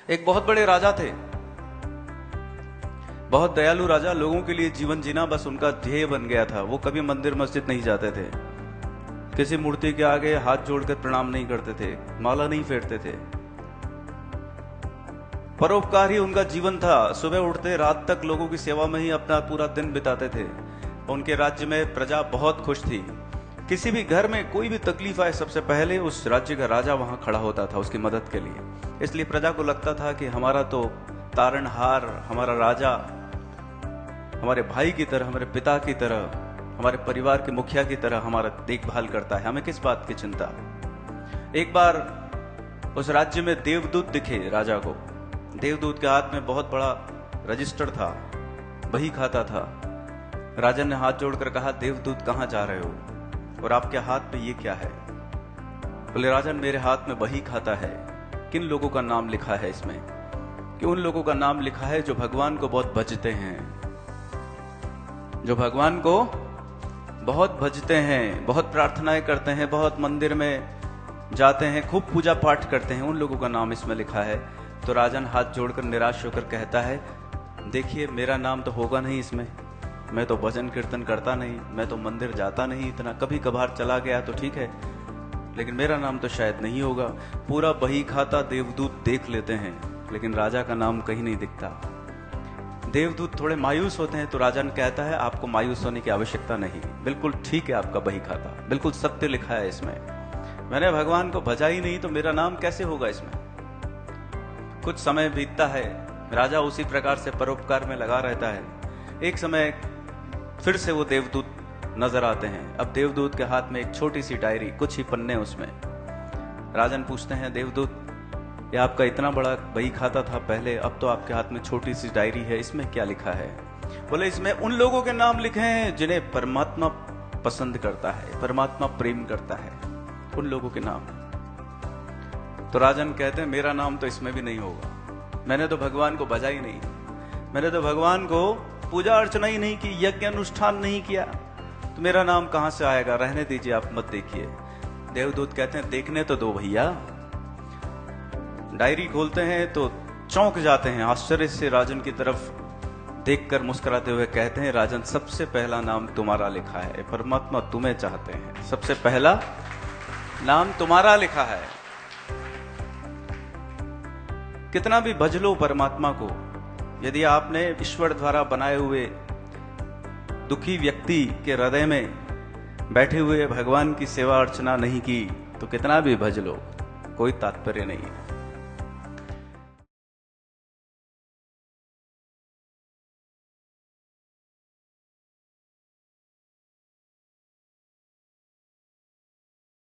एक बहुत बड़े राजा थे, बहुत दयालु राजा। लोगों के लिए जीवन जीना बस उनका ध्येय बन गया था। वो कभी मंदिर मस्जिद नहीं जाते थे, किसी मूर्ति के आगे हाथ जोड़कर प्रणाम नहीं करते थे, माला नहीं फेरते थे। परोपकार ही उनका जीवन था। सुबह उठते रात तक लोगों की सेवा में ही अपना पूरा दिन बिताते थे। उनके राज्य में प्रजा बहुत खुश थी। किसी भी घर में कोई भी तकलीफ आए, सबसे पहले उस राज्य का राजा वहां खड़ा होता था उसकी मदद के लिए। इसलिए प्रजा को लगता था कि हमारा तो तारणहार, हमारा राजा हमारे भाई की तरह, हमारे पिता की तरह, हमारे परिवार के मुखिया की तरह हमारा देखभाल करता है, हमें किस बात की चिंता। एक बार उस राज्य में देवदूत दिखे राजा को। देवदूत के हाथ में बहुत बड़ा रजिस्टर था, बही खाता था। राजा ने हाथ जोड़कर कहा, देवदूत कहां जा रहे हो और आपके हाथ में ये क्या है? बोले, राजन मेरे हाथ में बही खाता है। किन लोगों का नाम लिखा है इसमें? कि उन लोगों का नाम लिखा है जो भगवान को बहुत भजते हैं, जो भगवान को बहुत भजते हैं, बहुत प्रार्थनाएं करते हैं, बहुत मंदिर में जाते हैं, खूब पूजा पाठ करते हैं, उन लोगों का नाम इसमें लिखा है। तो राजन हाथ जोड़कर निराश होकर कहता है, देखिए मेरा नाम तो होगा नहीं इसमें, मैं तो भजन कीर्तन करता नहीं, मैं तो मंदिर जाता नहीं, इतना कभी कभार चला गया तो ठीक है, लेकिन मेरा नाम तो शायद नहीं होगा। पूरा बही खाता देवदूत देख लेते हैं, लेकिन राजा का नाम कहीं नहीं दिखता। देवदूत थोड़े मायूस होते हैं तो राजन कहता है, आपको मायूस होने की आवश्यकता नहीं, बिल्कुल ठीक है आपका बही खाता, बिल्कुल सत्य लिखा है इसमें। मैंने भगवान को भजा ही नहीं तो मेरा नाम कैसे होगा इसमें। कुछ समय बीतता है, राजा उसी प्रकार से परोपकार में लगा रहता है। एक समय फिर से वो देवदूत नजर आते हैं। अब देवदूत के हाथ में एक छोटी सी डायरी, कुछ ही पन्ने उसमें। राजन पूछते हैं, देवदूत ये आपका इतना बड़ा बही खाता था पहले, अब तो आपके हाथ में छोटी सी डायरी है, इसमें क्या लिखा है? बोले, इसमें उन लोगों के नाम लिखे हैं जिन्हें परमात्मा पसंद करता है, परमात्मा प्रेम करता है, उन लोगों के नाम। तो राजन कहते हैं, मेरा नाम तो इसमें भी नहीं होगा, मैंने तो भगवान को भजा ही नहीं, मैंने तो भगवान को पूजा अर्चना ही नहीं की, यज्ञ अनुष्ठान नहीं किया, तो मेरा नाम कहां से आएगा? रहने दीजिए, आप मत देखिए। देवदूत कहते हैं, देखने तो दो भैया। डायरी खोलते हैं तो चौंक जाते हैं, आश्चर्य से राजन की तरफ देखकर मुस्कुराते हुए कहते हैं, राजन सबसे पहला नाम तुम्हारा लिखा है, परमात्मा तुम्हें चाहते हैं, सबसे पहला नाम तुम्हारा लिखा है। कितना भी भज लो परमात्मा को, यदि आपने ईश्वर द्वारा बनाए हुए दुखी व्यक्ति के हृदय में बैठे हुए भगवान की सेवा अर्चना नहीं की, तो कितना भी भज लो कोई तात्पर्य नहीं है।